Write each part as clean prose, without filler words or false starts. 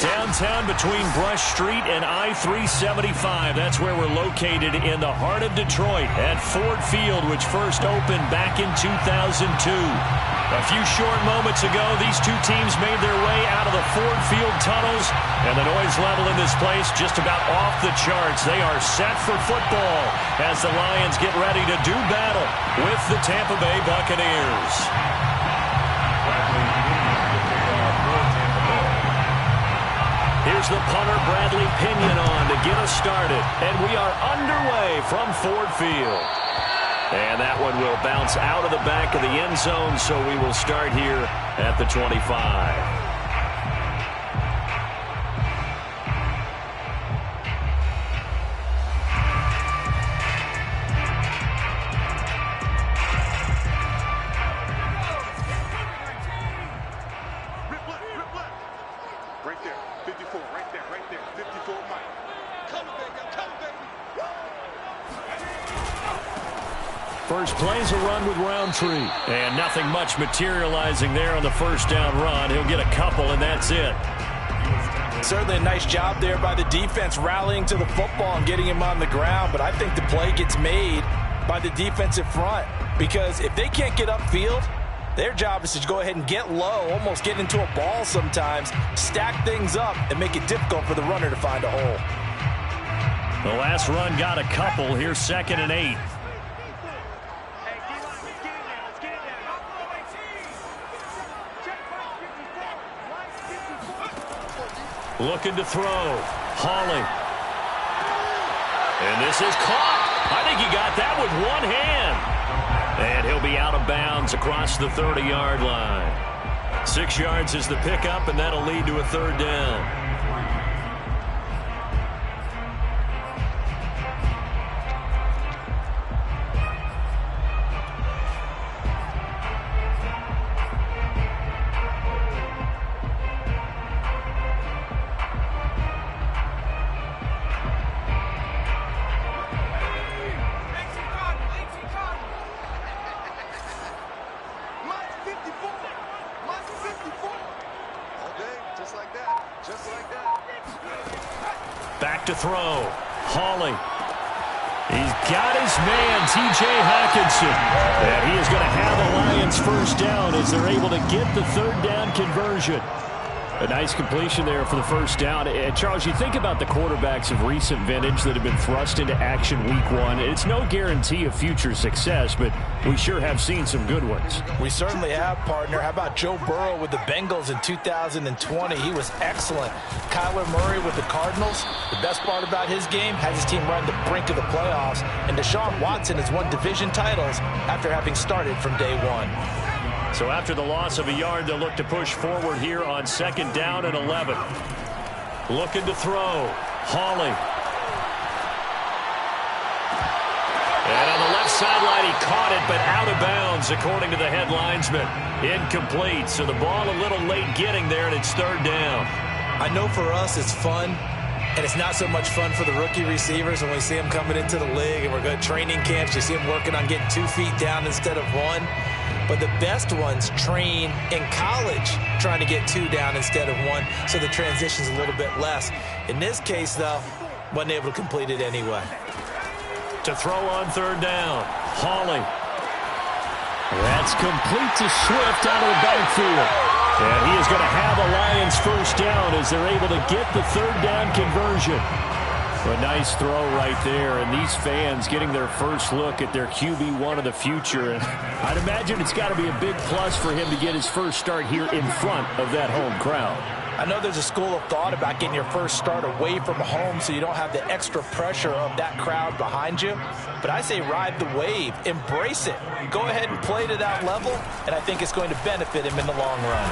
Downtown between Brush Street and I-375. That's where we're located in the heart of Detroit at Ford Field, which first opened back in 2002. A few short moments ago, these two teams made their way out of the Ford Field tunnels, and the noise level in this place just about off the charts. They are set for football as the Lions get ready to do battle with the Tampa Bay Buccaneers. Here's the punter, Bradley Pinion, on to get us started. And we are underway from Ford Field. And that one will bounce out of the back of the end zone, so we will start here at the 25. First play's a run with Roundtree. And nothing much materializing there on the first down run. He'll get a couple, and that's it. Certainly a nice job there by the defense rallying to the football and getting him on the ground. But I think the play gets made by the defensive front. Because if they can't get upfield, their job is to go ahead and get low, almost get into a ball sometimes, stack things up, and make it difficult for the runner to find a hole. The last run got a couple. Here's 2nd and 8. Looking to throw. Hawley. And this is caught. I think he got that with one hand. And he'll be out of bounds across the 30-yard line. 6 yards is the pickup, and that'll lead to a 3rd down. Back to throw. Hawley. He's got his man, T.J. Hockenson. And he is going to have the Lions first down as they're able to get the 3rd down conversion. A nice completion there for the first down. And Charles, you think about the quarterbacks of recent vintage that have been thrust into action week 1. It's no guarantee of future success, but we sure have seen some good ones. We certainly have, partner. How about Joe Burrow with the Bengals in 2020? He was excellent. Kyler Murray with the Cardinals. The best part about his game, has his team right on the brink of the playoffs. And Deshaun Watson has won division titles after having started from day 1. So after the loss of a yard, they'll look to push forward here on 2nd down and 11. Looking to throw. Hawley. And on the left sideline, he caught it, but out of bounds, according to the head linesman. Incomplete, so the ball a little late getting there, and it's 3rd down. I know for us it's fun, and it's not so much fun for the rookie receivers when we see them coming into the league, and we're going to training camps. You see them working on getting 2 feet down instead of 1. But the best ones train in college trying to get 2 down instead of 1, so the transition's a little bit less. In this case, though, wasn't able to complete it anyway. To throw on 3rd down, Hawley. That's complete to Swift out of the backfield. And he is going to have a Lions first down as they're able to get the 3rd down conversion. A nice throw right there, and these fans getting their first look at their QB1 of the future. And I'd imagine it's got to be a big plus for him to get his first start here in front of that home crowd. I know there's a school of thought about getting your first start away from home so you don't have the extra pressure of that crowd behind you. But I say ride the wave. Embrace it. Go ahead and play to that level, and I think it's going to benefit him in the long run.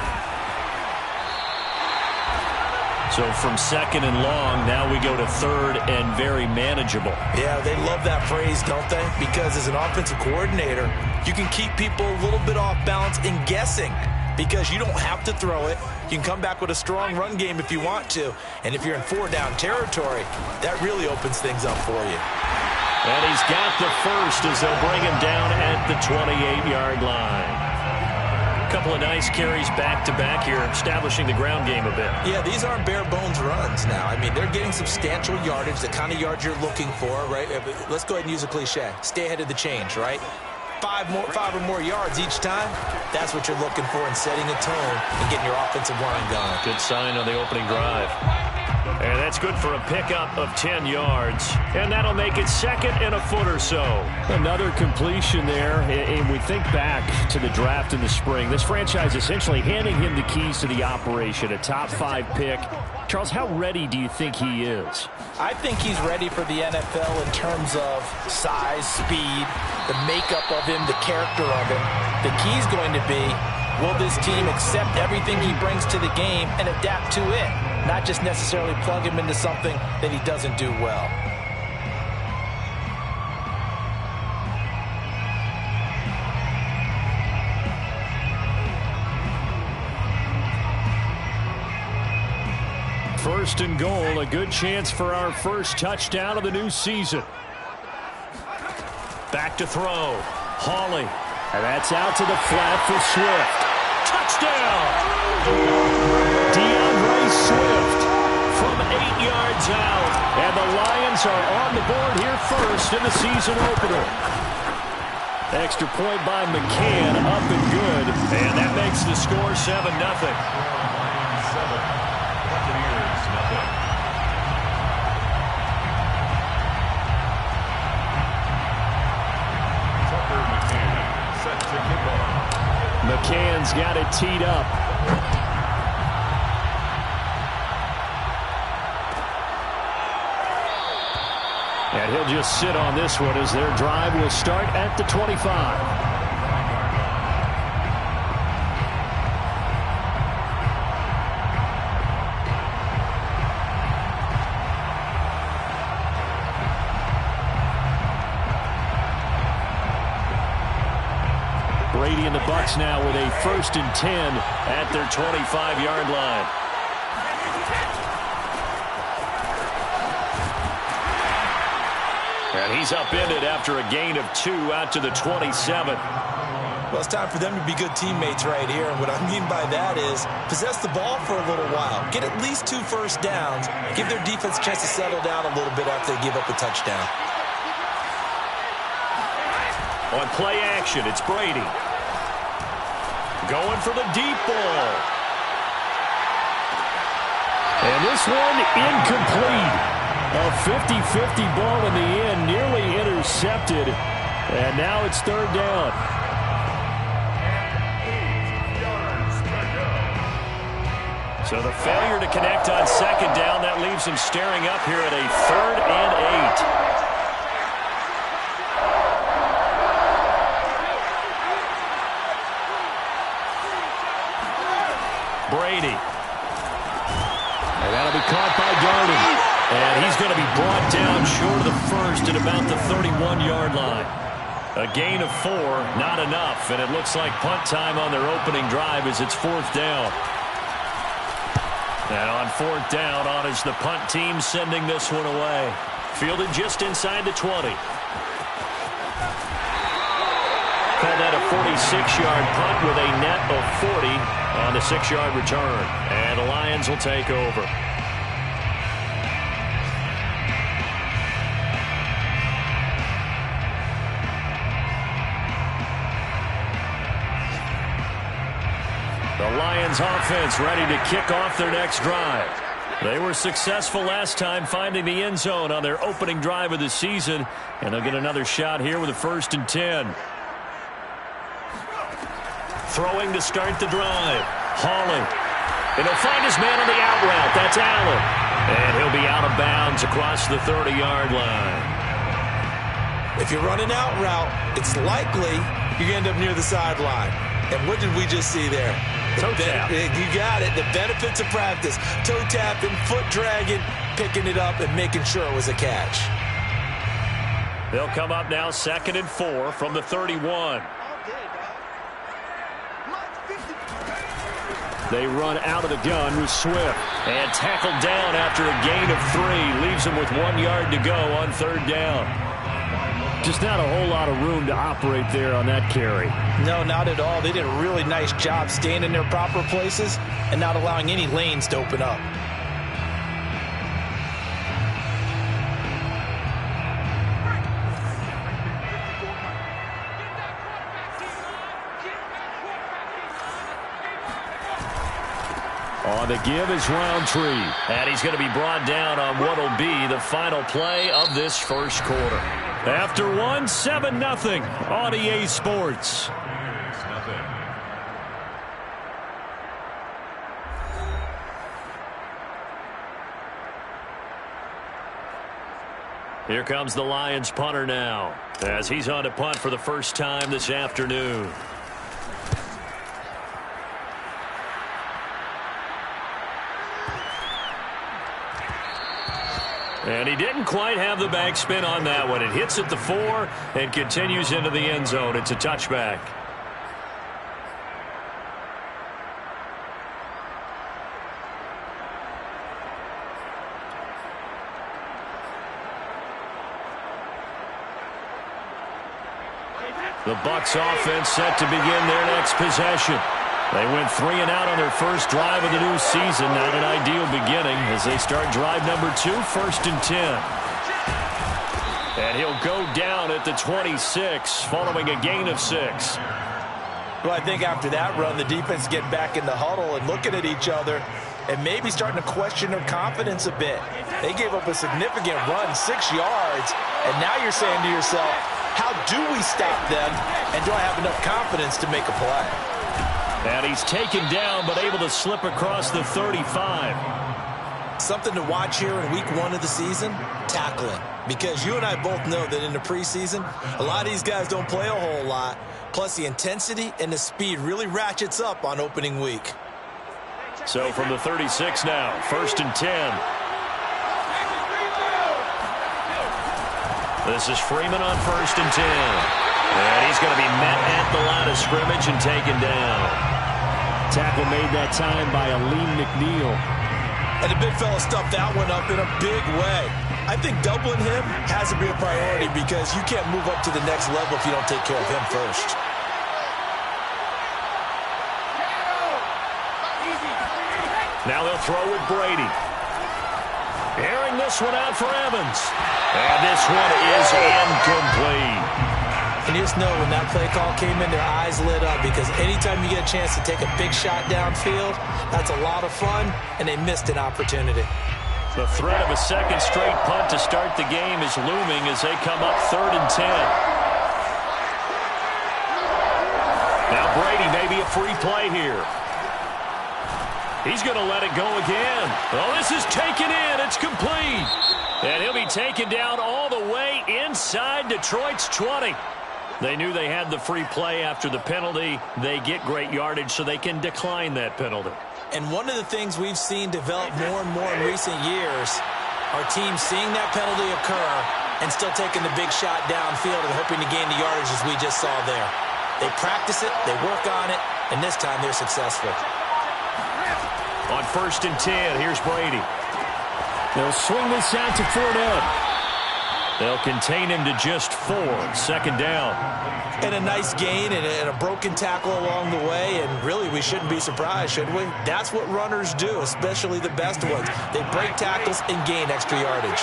So from 2nd and long, now we go to 3rd and very manageable. Yeah, they love that phrase, don't they? Because as an offensive coordinator, you can keep people a little bit off balance and guessing because you don't have to throw it. You can come back with a strong run game if you want to. And if you're in 4-down territory, that really opens things up for you. And he's got the first as they'll bring him down at the 28-yard line. couple of nice carries back-to-back here, establishing the ground game a bit. Yeah, these aren't bare-bones runs now. I mean, they're getting substantial yardage, the kind of yards you're looking for, right? Let's go ahead and use a cliche. Stay ahead of the change, right? Five or more yards each time, that's what you're looking for in setting a tone and getting your offensive line going. Good sign on the opening drive. And that's good for a pickup of 10 yards. And that'll make it second and a foot or so. Another completion there. And we think back to the draft in the spring. This franchise essentially handing him the keys to the operation, a top-5 pick. Charles, how ready do you think he is? I think he's ready for the NFL in terms of size, speed, the makeup of him, the character of him. The key's going to be, will this team accept everything he brings to the game and adapt to it? Not just necessarily plug him into something that he doesn't do well. First and goal, a good chance for our first touchdown of the new season. Back to throw. Hawley. And that's out to the flat for Swift. Touchdown! DeAndre Swift from 8 yards out. And the Lions are on the board here first in the season opener. Extra point by McCann, up and good. And that makes the score 7-0. Buccaneers, nothing. Set to kick off. McCann's got it teed up. And he'll just sit on this one as their drive will start at the 25. Brady and the Bucs now with a 1st and 10 at their 25-yard line. And he's upended after a gain of 2 out to the 27. Well, it's time for them to be good teammates right here. And what I mean by that is possess the ball for a little while. Get at least 2 first downs. Give their defense a chance to settle down a little bit after they give up a touchdown. On play action, it's Brady. Going for the deep ball. And this one incomplete. A 50-50 ball in the end, nearly intercepted. And now it's 3rd down. So the failure to connect on 2nd down, that leaves him staring up here at a 3rd and 8. Brady. And that'll be caught by Garden. And he's going to be brought down short of the first at about the 31-yard line. A gain of 4, not enough. And it looks like punt time on their opening drive as it's 4th down. And on 4th down, on is the punt team sending this one away. Fielded just inside the 20. Call that a 46-yard punt with a net of 40 on the 6-yard return. And the Lions will take over. The Lions offense ready to kick off their next drive. They were successful last time finding the end zone on their opening drive of the season. And they'll get another shot here with a 1st and 10. Throwing to start the drive. Hawley. And he'll find his man on the out route. That's Allen. And he'll be out of bounds across the 30-yard line. If you're running out route, it's likely you end up near the sideline. And what did we just see there? Toe tap. You got it. The benefits of practice. Toe tapping, foot dragging, picking it up, and making sure it was a catch. They'll come up now 2nd and 4 from the 31. They run out of the gun with Swift. And tackled down after a gain of 3. Leaves him with 1 yard to go on 3rd down. Just not a whole lot of room to operate there on that carry. No, not at all. They did a really nice job staying in their proper places and not allowing any lanes to open up. On the give is Roundtree. And he's going to be brought down on what will be the final play of this first quarter. After 7-0 on EA Sports. Here comes the Lions punter now, as he's on to punt for the first time this afternoon. And he didn't quite have the backspin on that one. It hits at the 4 and continues into the end zone. It's a touchback. The Bucs offense set to begin their next possession. They went 3 and out on their first drive of the new season. Not an ideal beginning as they start drive number 2, 1st and 10. And he'll go down at the 26 following a gain of 6. Well, I think after that run, the defense get back in the huddle and looking at each other and maybe starting to question their confidence a bit. They gave up a significant run, 6 yards, and now you're saying to yourself, how do we stop them, and do I have enough confidence to make a play? And he's taken down but able to slip across the 35. Something to watch here in week 1 of the season, tackling. Because you and I both know that in the preseason, a lot of these guys don't play a whole lot. Plus the intensity and the speed really ratchets up on opening week. So from the 36 now, 1st and 10. This is Freeman on 1st and 10. And he's going to be met at the line of scrimmage and taken down. Tackle made that time by Aleem McNeil. And the big fella stuffed that one up in a big way. I think doubling him has to be a priority because you can't move up to the next level if you don't take care of him first. Now they'll throw with Brady. Airing this one out for Evans. And this one is incomplete. And you just know when that play call came in, their eyes lit up because anytime you get a chance to take a big shot downfield, that's a lot of fun, and they missed an opportunity. The threat of a second straight punt to start the game is looming as they come up 3rd and 10. Now Brady, maybe a free play here. He's going to let it go again. Oh, this is taken in. It's complete. And he'll be taken down all the way inside Detroit's 20. They knew they had the free play after the penalty. They get great yardage so they can decline that penalty. And one of the things we've seen develop more and more in recent years are teams seeing that penalty occur and still taking the big shot downfield and hoping to gain the yardage as we just saw there. They practice it, they work on it, and this time they're successful. On 1st and 10, here's Brady. They'll swing this out to Fournette. They'll contain him to just 4, 2nd down. And a nice gain and a broken tackle along the way, and really we shouldn't be surprised, should we? That's what runners do, especially the best ones. They break tackles and gain extra yardage.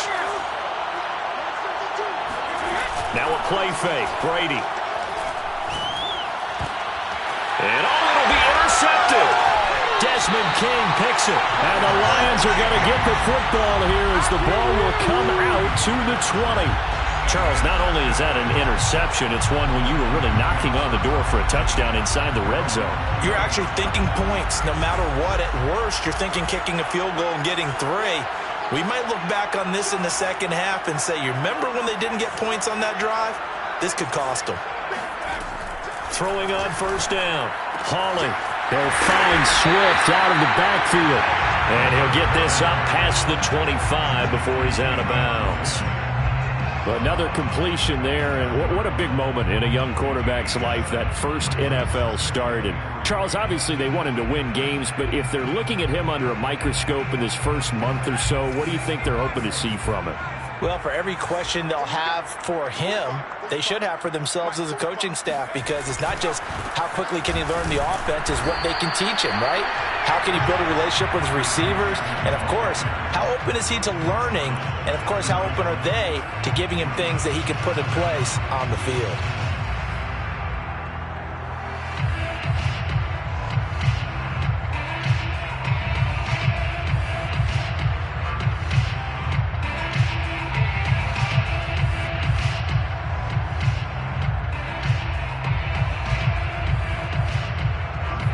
Now a play fake, Brady. And it'll be intercepted. Desmond King picks it. And the Lions are going to get the football here as the ball will come out to the 20. Charles, not only is that an interception, it's one when you were really knocking on the door for a touchdown inside the red zone. You're actually thinking points no matter what. At worst, you're thinking kicking a field goal and getting 3. We might look back on this in the second half and say, you remember when they didn't get points on that drive? This could cost them. Throwing on 1st down. Hawley. They'll find Swift out of the backfield. And he'll get this up past the 25 before he's out of bounds. Another completion there, and what a big moment in a young quarterback's life, that first NFL start. And Charles, obviously they want him to win games, but if they're looking at him under a microscope in this first month or so, what do you think they're hoping to see from him? Well, for every question they'll have for him, they should have for themselves as a coaching staff, because it's not just how quickly can he learn the offense, it's what they can teach him, right? How can he build a relationship with his receivers? And, of course, how open is he to learning? And, of course, how open are they to giving him things that he can put in place on the field?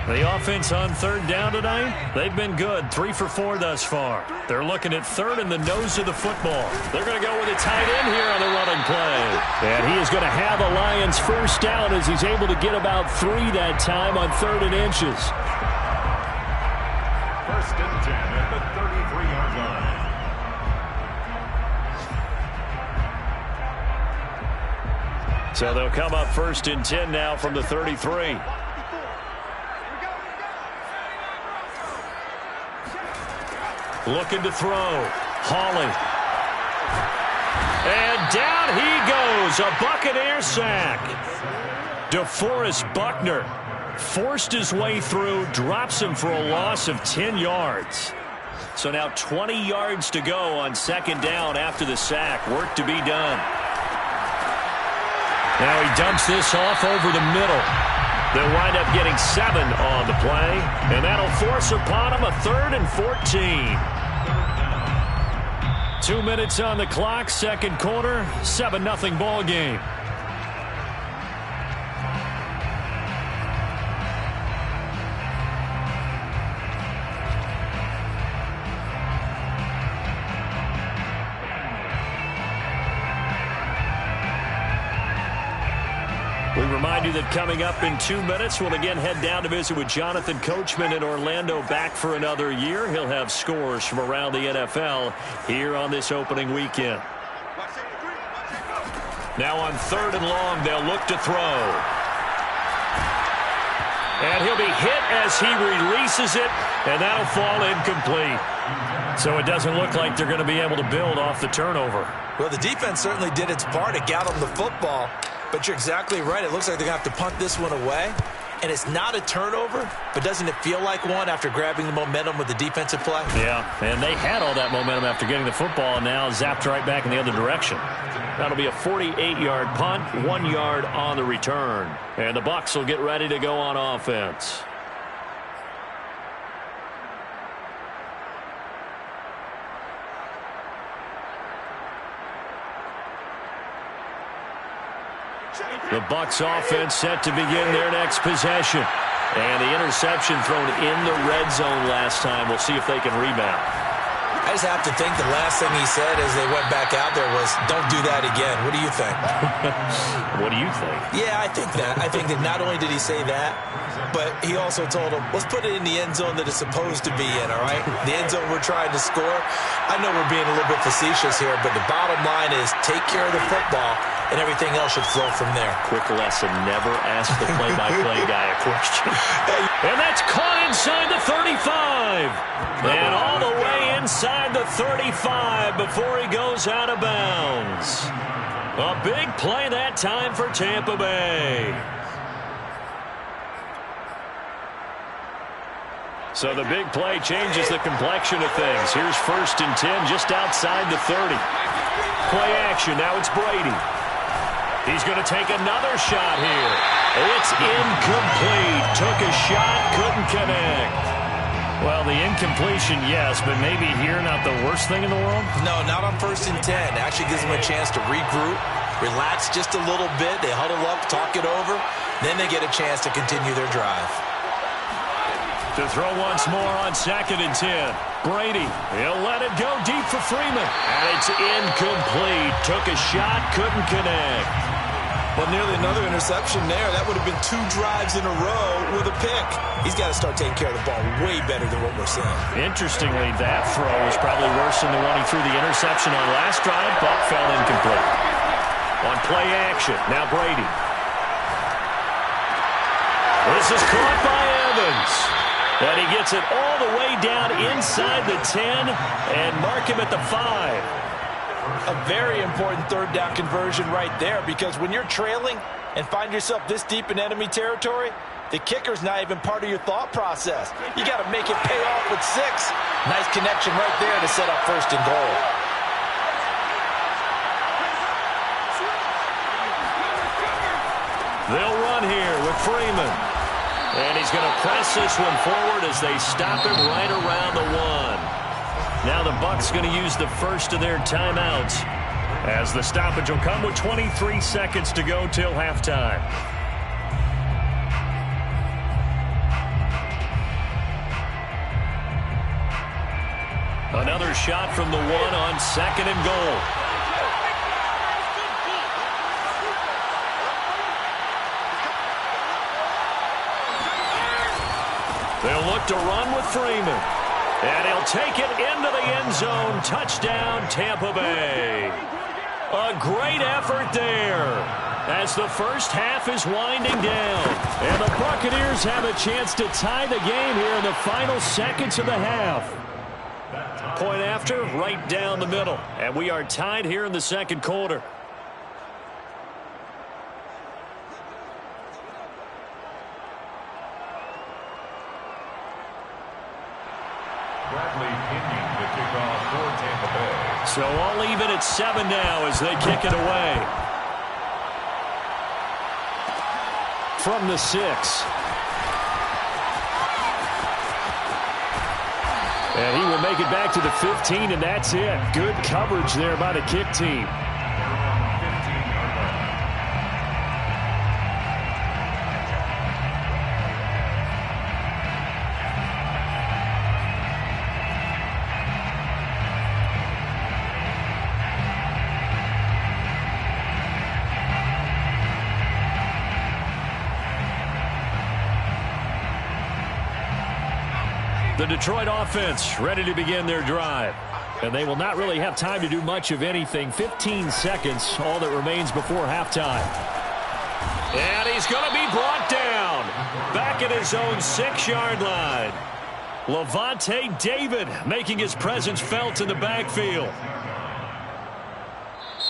The offense on third down tonight, they've been good. 3 for 4 thus far. They're looking at third in the nose of the football. They're going to go with a tight end here on the running play. And he is going to have a Lions first down as he's able to get about 3 that time on 3rd and inches. First and 10 at the 33-yard line. So they'll come up first and 10 now from the 33. Looking to throw. Hawley. And down he goes. A Buccaneer sack. DeForest Buckner forced his way through, drops him for a loss of 10 yards. So now 20 yards to go on 2nd down after the sack. Work to be done. Now he dumps this off over the middle. They'll wind up getting 7 on the play, and that'll force upon him a 3rd and 14. 2 minutes on the clock, 2nd quarter, 7-0 ball game. We remind you that coming up in 2 minutes, we'll again head down to visit with Jonathan Coachman in Orlando, back for another year. He'll have scores from around the NFL here on this opening weekend. Now on 3rd and long, they'll look to throw. And he'll be hit as he releases it, and that'll fall incomplete. So it doesn't look like they're going to be able to build off the turnover. Well, the defense certainly did its part. It got them the football. But you're exactly right. It looks like they're going to have to punt this one away. And it's not a turnover, but doesn't it feel like one after grabbing the momentum with the defensive play? Yeah, and they had all that momentum after getting the football, and now zapped right back in the other direction. That'll be a 48-yard punt, 1 yard on the return. And the Bucs will get ready to go on offense. The Bucs offense set to begin their next possession. And the interception thrown in the red zone last time. We'll see if they can rebound. I just have to think the last thing he said as they went back out there was, don't do that again. What do you think? What do you think? Yeah, I think that. I think that not only did he say that, but he also told them, let's put it in the end zone that it's supposed to be in, all right? The end zone we're trying to score. I know we're being a little bit facetious here, but the bottom line is take care of the football, and everything else should flow from there. Quick lesson, never ask the play-by-play guy a question. And that's caught inside the 35. And all the way inside the 35 before he goes out of bounds. A big play that time for Tampa Bay. So the big play changes the complexion of things. Here's 1st and 10 just outside the 30. Play action. Now it's Brady. He's going to take another shot here. It's incomplete. Took a shot, couldn't connect. Well, the incompletion, yes, but maybe here not the worst thing in the world? No, not on 1st and 10. Actually gives them a chance to regroup, relax just a little bit. They huddle up, talk it over. Then they get a chance to continue their drive. To throw once more on 2nd and 10. Brady, he'll let it go deep for Freeman. And it's incomplete. Took a shot, couldn't connect. Well, nearly another interception there. That would have been 2 drives in a row with a pick. He's got to start taking care of the ball way better than what we're seeing. Interestingly, that throw was probably worse than the one he threw the interception on last drive, but fell incomplete. On play action, now Brady. This is caught by Evans. And he gets it all the way down inside the 10 and mark him at the 5. A very important third down conversion right there, because when you're trailing and find yourself this deep in enemy territory, the kicker's not even part of your thought process. You got to make it pay off with 6. Nice connection right there to set up 1st and goal. They'll run here with Freeman. And he's going to press this one forward as they stop him right around the 1. Now the Bucs going to use the first of their timeouts, as the stoppage will come with 23 seconds to go till halftime. Another shot from the 1 on 2nd and goal. They'll look to run with Freeman. And he'll take it into the end zone. Touchdown, Tampa Bay. A great effort there as the first half is winding down. And the Buccaneers have a chance to tie the game here in the final seconds of the half. Point after, right down the middle. And we are tied here in the second quarter. So all even at 7 now as they kick it away. From the 6. And he will make it back to the 15, and that's it. Good coverage there by the kick team. The Detroit offense ready to begin their drive. And they will not really have time to do much of anything. 15 seconds, all that remains before halftime. And he's going to be brought down. Back at his own 6-yard line. Levante David making his presence felt in the backfield.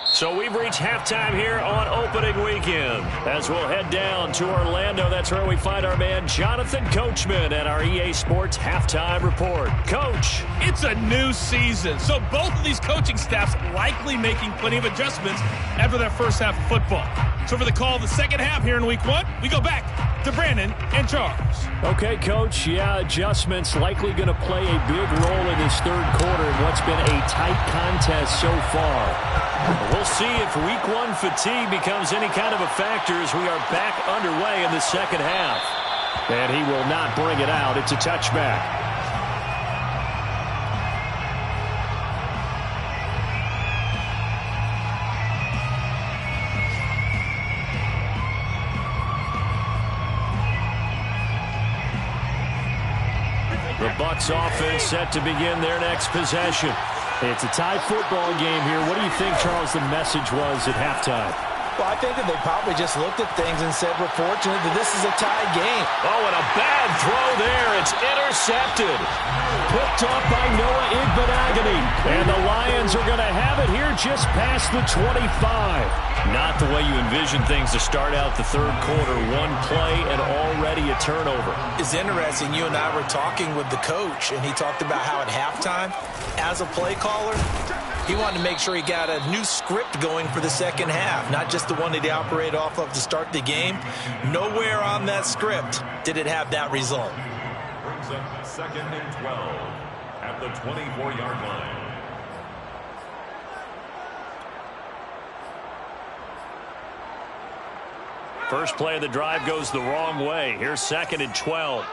So we've reached halftime here on opening weekend. As we'll head down to Orlando, that's where we find our man Jonathan Coachman at our EA Sports Halftime Report. Coach. It's a new season, so both of these coaching staffs likely making plenty of adjustments after their first half of football. So for the call of the second half here in week 1, we go back to Brandon and Charles. Okay, Coach. Yeah, adjustments likely going to play a big role in this third quarter in what's been a tight contest so far. We'll see if week 1 fatigue becomes any kind of a factor as we are back underway in the second half. And he will not bring it out. It's a touchback. The Bucs offense set to begin their next possession. It's a tie football game here. What do you think, Charles, the message was at halftime? Well, I think that they probably just looked at things and said, we're fortunate that this is a tie game. Oh, and a bad throw there. It's intercepted. Picked off by Noah Igbenogany. And the Lions are going to have it here just past the 25. Not the way you envision things to start out the third quarter. One play and already a turnover. It's interesting. You and I were talking with the coach, and he talked about how at halftime, as a play caller, he wanted to make sure he got a new script going for the second half, not just the one that he operated off of to start the game. Nowhere on that script did it have that result. Brings up 2nd and 12 at the 24-yard line. First play of the drive goes the wrong way. Here's 2nd and 12.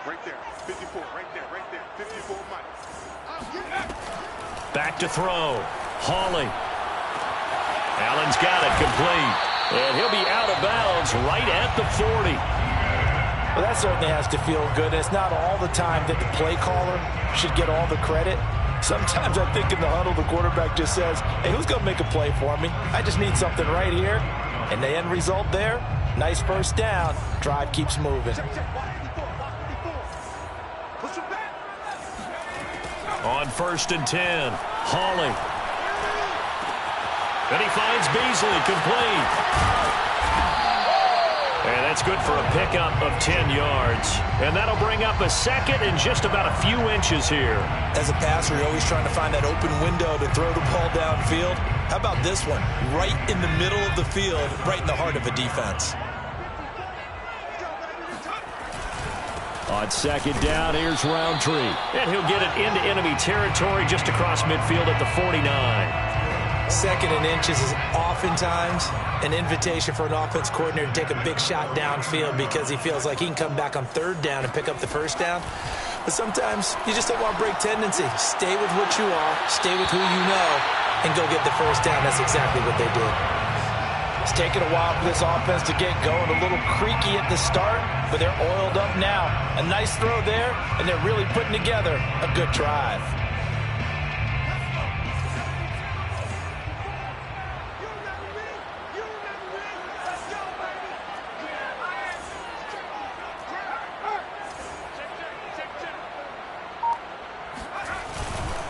Right there, 54, right there, 54 miles. Back to throw. Hawley. Allen's got it complete. And he'll be out of bounds right at the 40. Well, that certainly has to feel good. It's not all the time that the play caller should get all the credit. Sometimes I think in the huddle, the quarterback just says, hey, who's going to make a play for me? I just need something right here. And the end result there, nice first down. Drive keeps moving. On On 1st and 10, Hawley. And he finds Beasley, complete. And that's good for a pickup of 10 yards. And that'll bring up a second and just about a few inches here. As a passer, you're always trying to find that open window to throw the ball downfield. How about this one? Right in the middle of the field, right in the heart of a defense. On 2nd down, here's Roundtree. And he'll get it into enemy territory just across midfield at the 49. 2nd and inches is oftentimes an invitation for an offense coordinator to take a big shot downfield because he feels like he can come back on 3rd down and pick up the 1st down. But sometimes you just don't want to break tendency. Stay with what you are, stay with who you know, and go get the 1st down. That's exactly what they did. It's taken a while for this offense to get going. A little creaky at the start, but they're oiled up now. A nice throw there, and they're really putting together a good drive.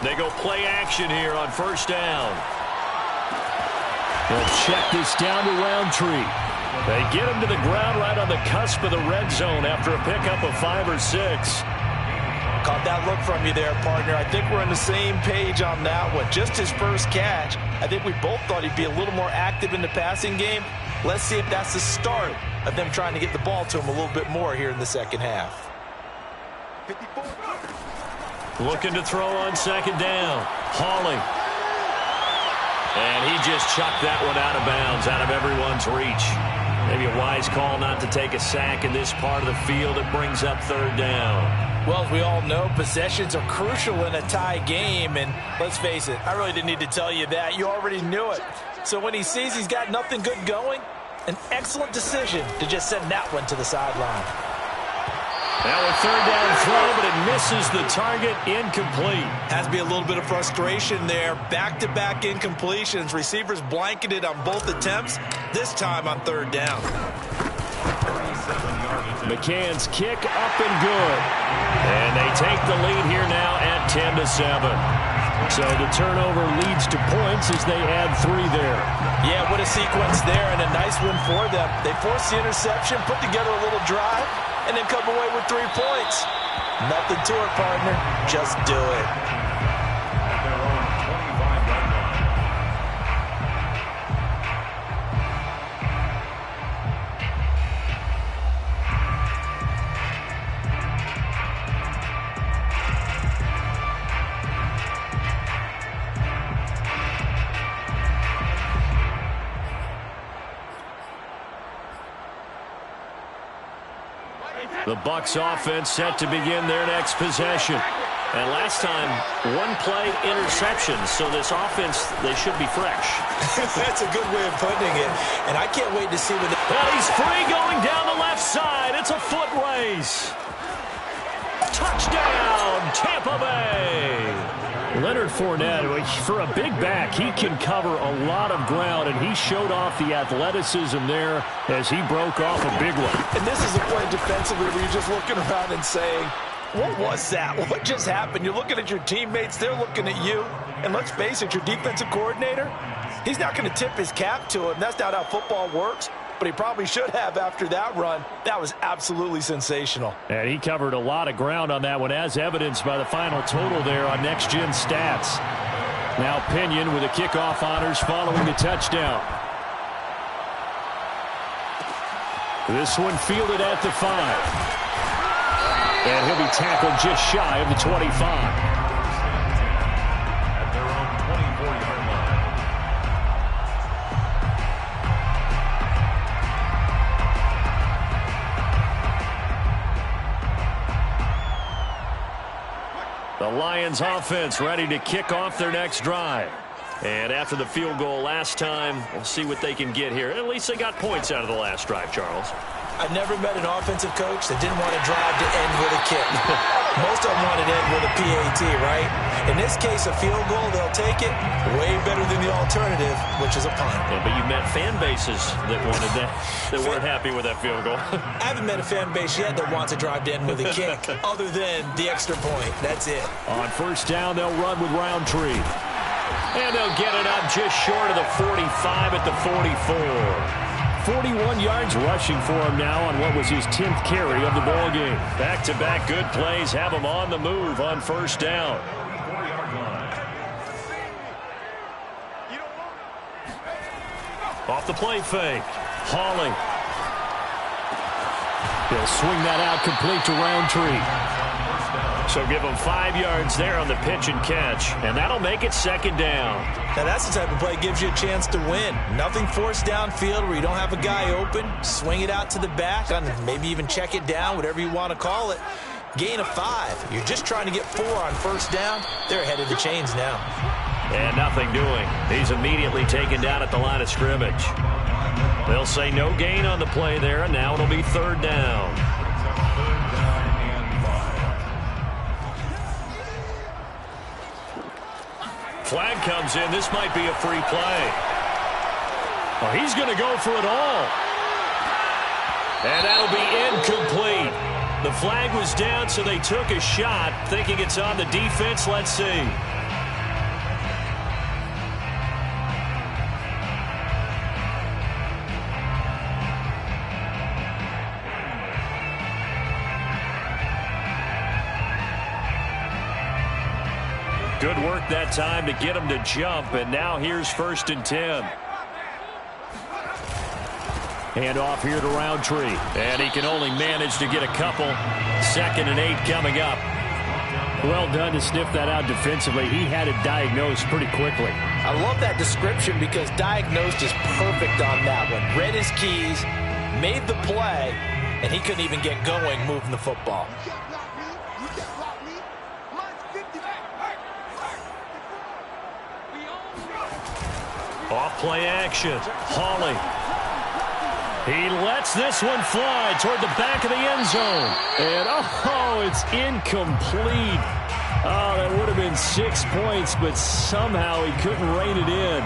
They go play action here on 1st down. They'll check this down to Roundtree. They get him to the ground right on the cusp of the red zone after a pickup of 5 or 6. Caught that look from you there, partner. I think we're on the same page on that one. Just his first catch. I think we both thought he'd be a little more active in the passing game. Let's see if that's the start of them trying to get the ball to him a little bit more here in the second half. Looking to throw on 2nd down. Hawley. And he just chucked that one out of bounds, out of everyone's reach. Maybe a wise call not to take a sack in this part of the field. It brings up 3rd down. Well, as we all know, possessions are crucial in a tie game. And let's face it, I really didn't need to tell you that. You already knew it. So when he sees he's got nothing good going, an excellent decision to just send that one to the sideline. Now a 3rd down throw, but it misses the target, incomplete. Has to be a little bit of frustration there. Back-to-back incompletions. Receivers blanketed on both attempts, this time on 3rd down. McCann's kick up and good. And they take the lead here now at 10-7. So the turnover leads to points as they add 3 there. Yeah, what a sequence there, and a nice one for them. They forced the interception, put together a little drive, and then come away with 3 points. Nothing to it, partner. Just do it. The Bucs offense set to begin their next possession. And last time, 1 play interception. So this offense, they should be fresh. That's a good way of putting it. And I can't wait to see when And he's free going down the left side. It's a foot race. Touchdown, Tampa Bay. Leonard Fournette, for a big back, he can cover a lot of ground, and he showed off the athleticism there as he broke off a big one. And this is a play defensively where you're just looking around and saying, what was that? What just happened? You're looking at your teammates. They're looking at you. And let's face it, your defensive coordinator, he's not going to tip his cap to him. That's not how football works. But he probably should have after that run. That was absolutely sensational. And he covered a lot of ground on that one, as evidenced by the final total there on Next Gen Stats. Now Pinion with the kickoff honors following the touchdown. This one fielded at the 5. And he'll be tackled just shy of the 25. The Lions offense ready to kick off their next drive. And after the field goal last time, we'll see what they can get here. At least they got points out of the last drive, Charles. I've never met an offensive coach that didn't want to drive to end with a kick. Most of them want it in with a PAT, right? In this case, a field goal, they'll take it way better than the alternative, which is a punt. Yeah, but you met fan bases that wanted that, that weren't happy with that field goal. I haven't met a fan base yet that wants to drive in with a kick other than the extra point. That's it. On first down, they'll run with Roundtree. And they'll get it up just short of the 45 at the 44. 41 yards rushing for him now on what was his 10th carry of the ball game. Back-to-back good plays have him on the move on first down. Off the play fake. Hawley. He'll swing that out complete to Roundtree. So give him 5 yards there on the pitch and catch, and that'll make it second down. Now that's the type of play that gives you a chance to win. Nothing forced downfield where you don't have a guy open. Swing it out to the back, maybe even check it down, whatever you want to call it. Gain of 5. You're just trying to get 4 on first down. They're ahead of the chains now. And nothing doing. He's immediately taken down at the line of scrimmage. They'll say no gain on the play there, and now it'll be third down. Flag comes in. This might be a free play. Well, he's going to go for it all. And that'll be incomplete. The flag was down, so they took a shot, thinking it's on the defense. Let's see. Good work that time to get him to jump, and now here's 1st and 10. Hand off here to Roundtree. And he can only manage to get a couple. 2nd and 8 coming up. Well done to sniff that out defensively. He had it diagnosed pretty quickly. I love that description because diagnosed is perfect on that one. Read his keys, made the play, and he couldn't even get going moving the football. Off play action. Hawley. He lets this one fly toward the back of the end zone. And, oh, it's incomplete. Oh, that would have been 6 points, but somehow he couldn't rein it in.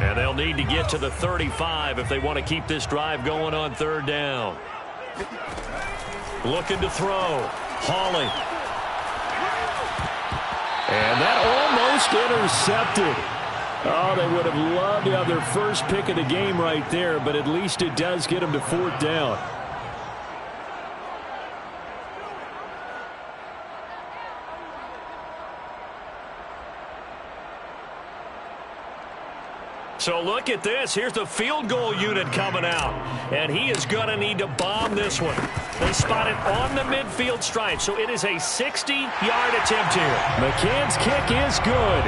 And they'll need to get to the 35 if they want to keep this drive going on third down. Looking to throw. Hawley. And that almost intercepted. Oh, they would have loved to have their first pick of the game right there, but at least it does get them to 4th down. So look at this. Here's the field goal unit coming out. And he is going to need to bomb this one. They spot it on the midfield stripe. So it is a 60-yard attempt here. McCann's kick is good.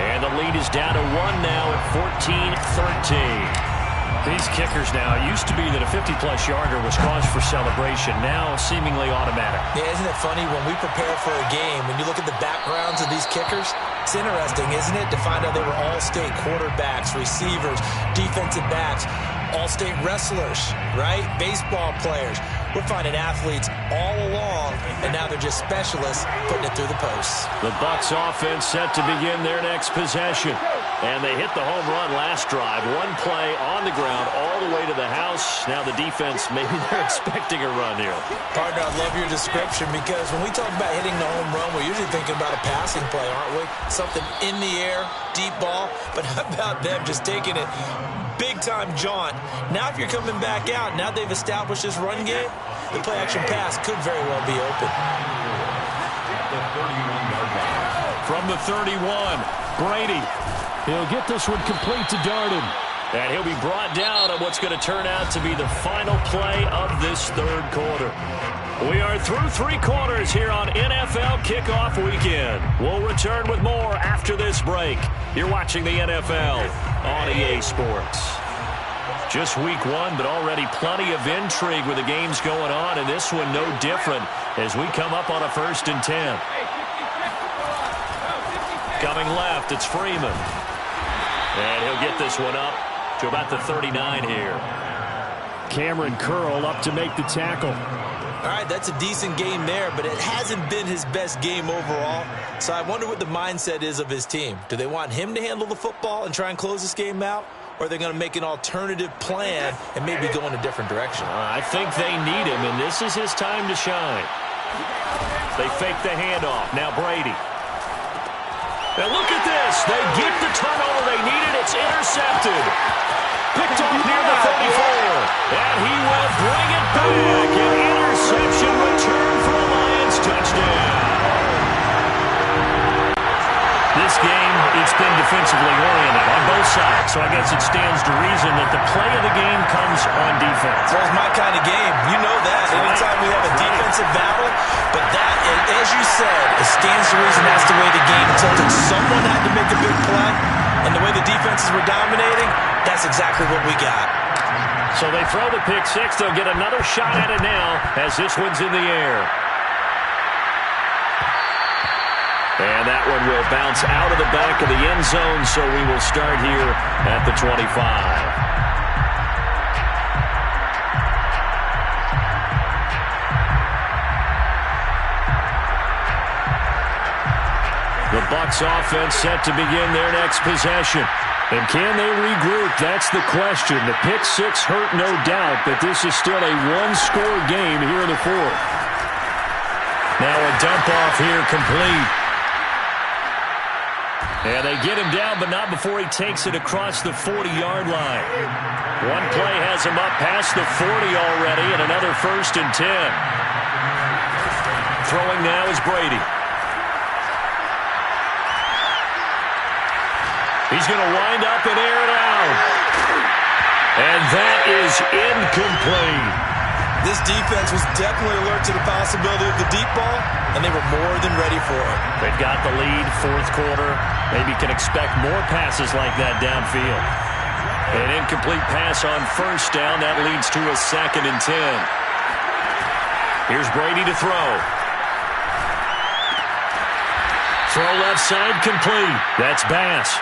And the lead is down to 1 now at 14-13. These kickers now, it used to be that a 50-plus yarder was cause for celebration. Now seemingly automatic. Yeah, isn't it funny when we prepare for a game, when you look at the backgrounds of these kickers, it's interesting, isn't it, to find out they were all-state quarterbacks, receivers, defensive backs, all-state wrestlers, right? Baseball players. We're finding athletes all along, and now they're just specialists putting it through the posts. The Bucs offense set to begin their next possession. And they hit the home run last drive. One play on the ground all the way to the house. Now the defense, maybe they're expecting a run here. Partner, I love your description because when we talk about hitting the home run, we're usually thinking about a passing play, aren't we? Something in the air, deep ball. But how about them just taking it big-time jaunt? Now if you're coming back out, now they've established this run game, the play-action pass could very well be open. From the 31, Brady. He'll get this one complete to Darden. And he'll be brought down on what's going to turn out to be the final play of this third quarter. We are through 3 quarters here on NFL Kickoff Weekend. We'll return with more after this break. You're watching the NFL on EA Sports. Just week 1, but already plenty of intrigue with the games going on, and this one no different as we come up on a 1st and 10. Coming left, it's Freeman. And he'll get this one up to about the 39 here. Cameron Curl up to make the tackle. All right, that's a decent game there, but it hasn't been his best game overall. So I wonder what the mindset is of his team. Do they want him to handle the football and try and close this game out? Or are they going to make an alternative plan and maybe go in a different direction? I think they need him, and this is his time to shine. They fake the handoff. Now Brady. And look at this. They get the turnover they needed. It's intercepted. Picked off near the 34. And he will bring it back. An interception return for a Lions touchdown. This game, it's been defensively oriented on both sides. So I guess it stands to reason that the play of the game comes on defense. Well, it's my kind of game. You know that. Anytime we have a defensive battle. But that, as you said, it stands to reason that's the way the game tilted. Someone had to make a big play. And the way the defenses were dominating, that's exactly what we got. So they throw the pick six. They'll get another shot at it now as this one's in the air. And that one will bounce out of the back of the end zone, so we will start here at the 25. The Bucs offense set to begin their next possession. And can they regroup? That's the question. The pick six hurt, no doubt, but this is still a one-score game here in the fourth. Now a dump off here complete. And they get him down, but not before he takes it across the 40-yard line. One play has him up past the 40 already, and another 1st and 10. Throwing now is Brady. He's going to wind up and air it out. And that is incomplete. This defense was definitely alert to the possibility of the deep ball, and they were more than ready for it. They've got the lead, fourth quarter. Maybe can expect more passes like that downfield. An incomplete pass on 1st down. That leads to a 2nd and 10. Here's Brady to throw. Throw left side complete. That's Bass.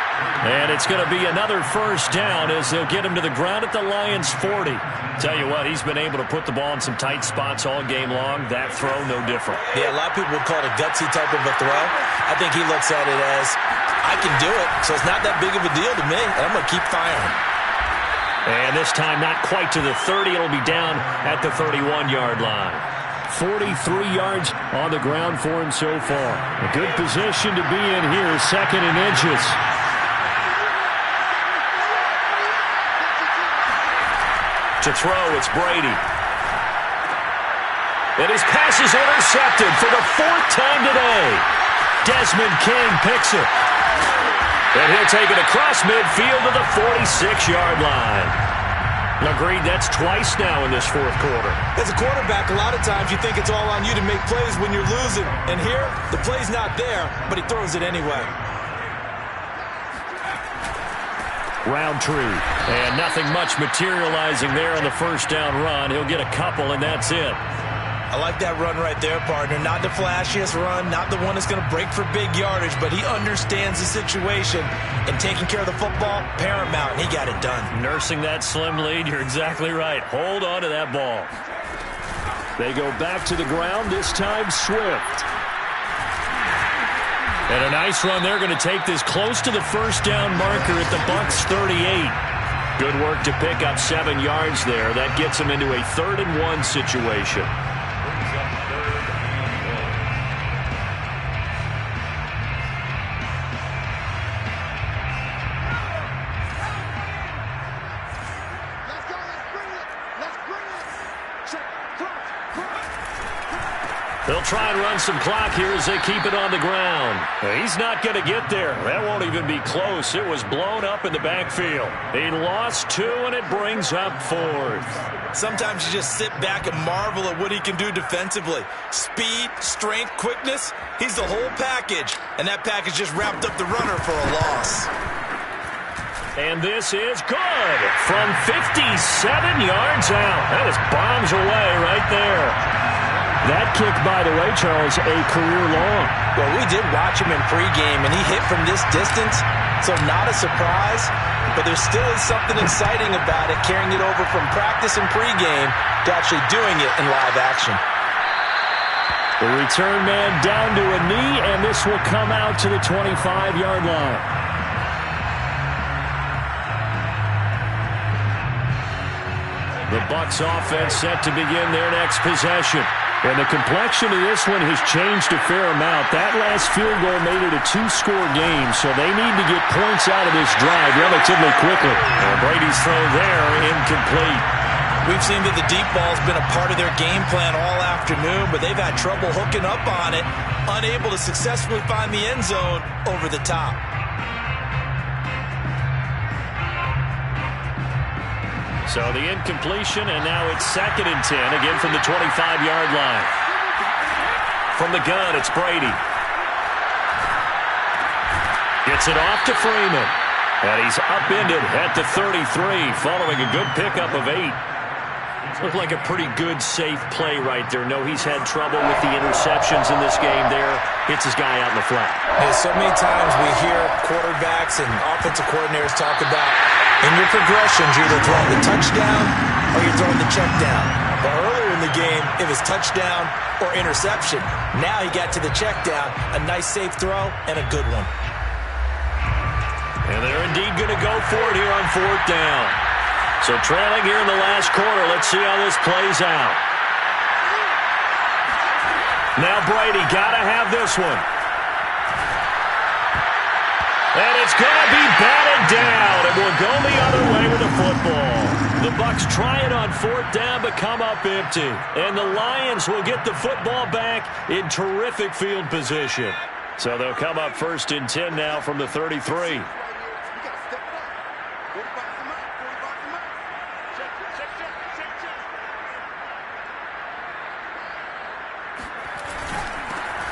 And it's going to be another 1st down as they'll get him to the ground at the Lions' 40. Tell you what, he's been able to put the ball in some tight spots all game long. That throw, no different. Yeah, a lot of people would call it a gutsy type of a throw. I think he looks at it as, I can do it, so it's not that big of a deal to me, and I'm going to keep firing. And this time not quite to the 30. It'll be down at the 31-yard line. 43 yards on the ground for him so far. A good position to be in here, 2nd and inches. To throw, it's Brady. And his pass is intercepted for the 4th time today. Desmond King picks it. And he'll take it across midfield to the 46-yard line. Agreed, that's twice now in this fourth quarter. As a quarterback, a lot of times you think it's all on you to make plays when you're losing. And here, the play's not there, but he throws it anyway. Roundtree. And nothing much materializing there on the 1st down run. He'll get a couple, and that's it. I like that run right there, partner. Not the flashiest run, not the one that's going to break for big yardage, but he understands the situation, and taking care of the football, paramount, and he got it done. Nursing that slim lead, you're exactly right. Hold on to that ball. They go back to the ground, this time Swift. And a nice run. They're going to take this close to the 1st down marker at the Bucs' 38. Good work to pick up 7 yards there. That gets them into a 3rd and 1 situation. They'll try and run some clock here as they keep it on the ground. He's not going to get there. That won't even be close. It was blown up in the backfield. He lost 2, and it brings up 4th. Sometimes you just sit back and marvel at what he can do defensively. Speed, strength, quickness. He's the whole package. And that package just wrapped up the runner for a loss. And this is good from 57 yards out. That is bombs away right there. That kick, by the way, Charles, a career long. Well, we did watch him in pregame, and he hit from this distance, so not a surprise. but there still is something exciting about it, carrying it over from practice and pregame to actually doing it in live action. The return man down to a knee, and this will come out to the 25-yard line. The Bucs offense set to begin their next possession. And the complexion of this one has changed a fair amount. That last field goal made it a two-score game, so they need to get points out of this drive relatively quickly. And Brady's throw there, incomplete. We've seen that the deep ball's been a part of their game plan all afternoon, but they've had trouble hooking up on it, unable to successfully find the end zone over the top. So the incompletion, and now it's 2nd and 10, again from the 25-yard line. From the gun, it's Brady. Gets it off to Freeman. And he's upended at the 33, following a good pickup of 8. Looked like a pretty good, safe play right there. No, he's had trouble with the interceptions in this game there. Hits his guy out in the flat. So many times we hear quarterbacks and offensive coordinators talk about in your progressions, you're either throwing the touchdown or you're throwing the check down. But earlier in the game, it was touchdown or interception. Now he got to the check down, a nice safe throw, and a good one. And they're indeed going to go for it here on 4th down. So trailing here in the last quarter. Let's see how this plays out. Now Brady got to have this one. And it's going to be batted down. It will go the other way with the football. The Bucs try it on 4th down, but come up empty. And the Lions will get the football back in terrific field position. So they'll come up 1st and 10 now from the 33.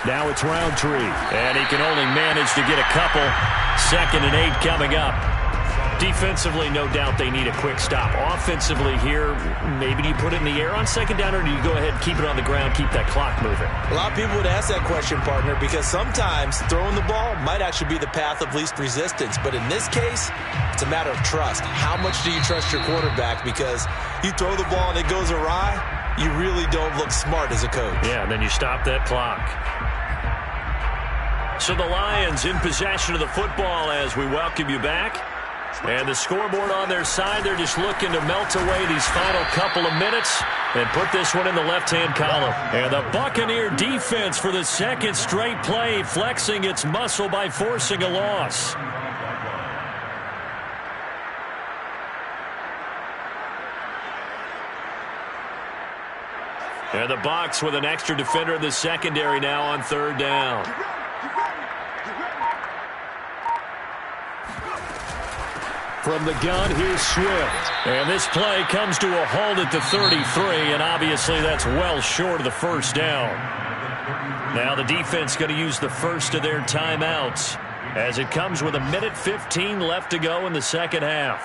Now it's Roundtree, and he can only manage to get a couple. 2nd and 8 coming up. Defensively, no doubt they need a quick stop. Offensively here, maybe do you put it in the air on 2nd down, or do you go ahead and keep it on the ground, keep that clock moving? A lot of people would ask that question, partner, because sometimes throwing the ball might actually be the path of least resistance. But in this case, it's a matter of trust. How much do you trust your quarterback? Because you throw the ball and it goes awry, you really don't look smart as a coach. Yeah, and then you stop that clock. So the Lions in possession of the football as we welcome you back. And the scoreboard on their side, they're just looking to melt away these final couple of minutes and put this one in the left-hand column. And the Buccaneer defense for the 2nd straight play, flexing its muscle by forcing a loss. And the Bucs with an extra defender in the secondary now on 3rd down. From the gun, here's Swift. And this play comes to a halt at the 33, and obviously that's well short of the 1st down. Now the defense going to use the first of their timeouts as it comes with 1:15 left to go in the 2nd half.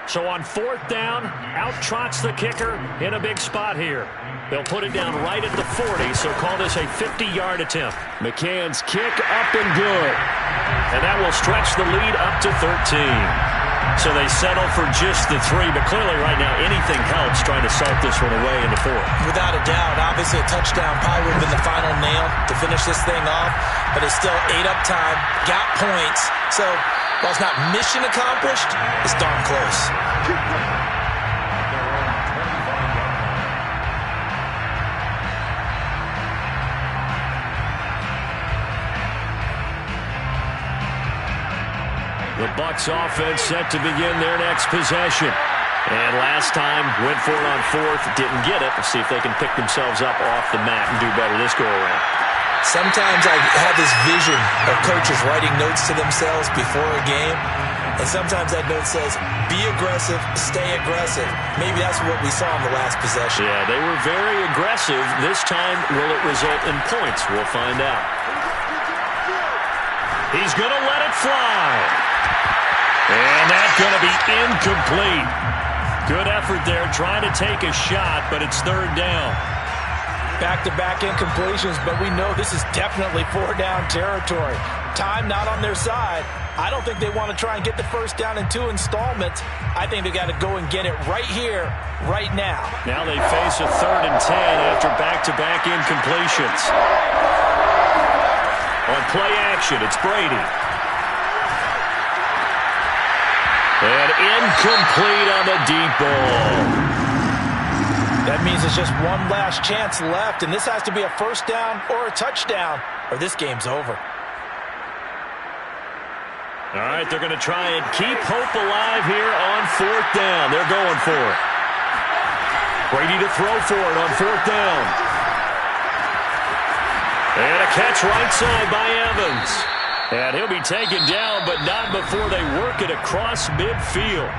So on 4th down, out trots the kicker in a big spot here. They'll put it down right at the 40, so call this a 50-yard attempt. McCann's kick up and good. And that will stretch the lead up to 13. So they settle for just the 3, but clearly right now anything helps trying to salt this one away in the 4th. Without a doubt, obviously a touchdown probably would have been the final nail to finish this thing off, but it's still 8 up time, got points. So while it's not mission accomplished, it's darn close. The Bucs offense set to begin their next possession. And last time, went for it on 4th, didn't get it. Let's see if they can pick themselves up off the mat and do better this go-around. Sometimes I have this vision of coaches writing notes to themselves before a game, and sometimes that note says, be aggressive, stay aggressive. Maybe that's what we saw in the last possession. Yeah, they were very aggressive. This time, will it result in points? We'll find out. He's going to let it fly. And that's going to be incomplete. Good effort there trying to take a shot, but it's 3rd down. Back-to-back incompletions, but we know this is definitely 4-down territory. Time not on their side. I don't think they want to try and get the first down in 2 installments. I think they got to go and get it right here, right now. Now they face a 3rd and 10 after back-to-back incompletions. On play action, it's Brady. And incomplete on the deep ball. That means it's just one last chance left, and this has to be a first down or a touchdown, or this game's over. All right, they're going to try and keep hope alive here on 4th down. They're going for it. Brady to throw for it on 4th down. And a catch right side by Evans. And he'll be taken down, but not before they work it across midfield.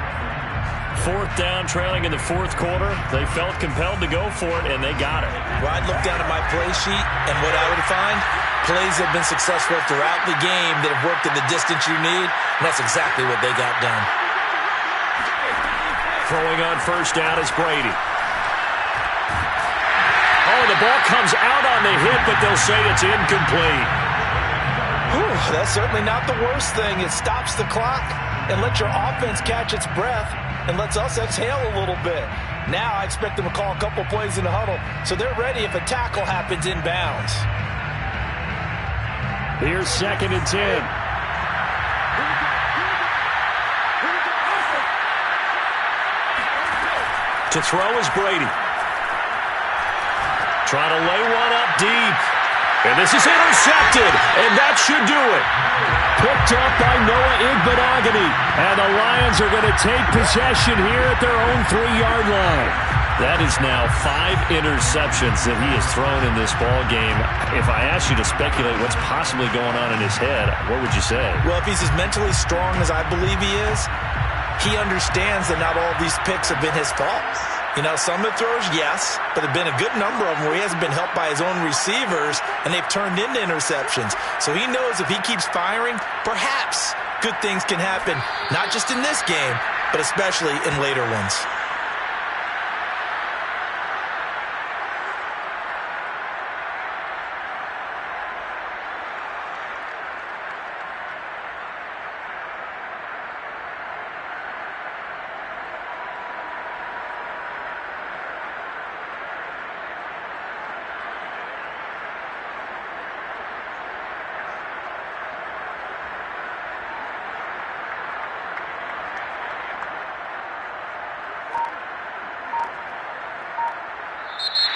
4th down, trailing in the 4th quarter. They felt compelled to go for it, and they got it. Well, I'd look down at my play sheet, and what I would find, plays have been successful throughout the game that have worked in the distance you need, and that's exactly what they got done. Throwing on 1st down is Brady. Oh, the ball comes out on the hit, but they'll say it's incomplete. Whew, that's certainly not the worst thing. It stops the clock and lets your offense catch its breath and lets us exhale a little bit. Now I expect them to call a couple plays in the huddle, so they're ready if a tackle happens inbounds. Here's 2nd and 10. To throw is Brady. Trying to lay one up deep. And this is intercepted, and that should do it. Picked up by Noah Igbenogany. And the Lions are going to take possession here at their own 3-yard line. That is now 5 interceptions that he has thrown in this ball game. If I asked you to speculate what's possibly going on in his head, what would you say? Well, if he's as mentally strong as I believe he is, he understands that not all these picks have been his fault. You know, some of the throws, yes, but there have been a good number of them where he hasn't been helped by his own receivers, and they've turned into interceptions. So he knows if he keeps firing, perhaps good things can happen, not just in this game, but especially in later ones.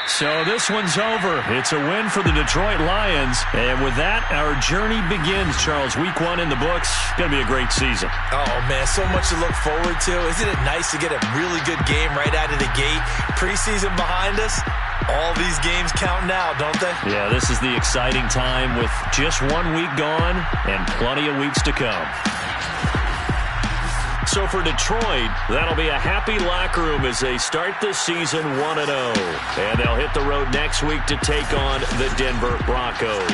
So this one's over. It's a win for the Detroit Lions. And with that, our journey begins, Charles. Week 1 in the books. Going to be a great season. Oh, man, so much to look forward to. Isn't it nice to get a really good game right out of the gate? Preseason behind us. All these games count now, don't they? Yeah, this is the exciting time with just 1 week gone and plenty of weeks to come. So for Detroit, that'll be a happy locker room as they start the season 1-0. And they'll hit the road next week to take on the Denver Broncos.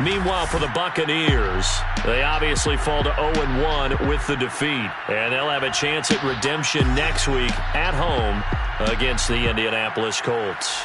Meanwhile, for the Buccaneers, they obviously fall to 0-1 with the defeat. And they'll have a chance at redemption next week at home against the Indianapolis Colts.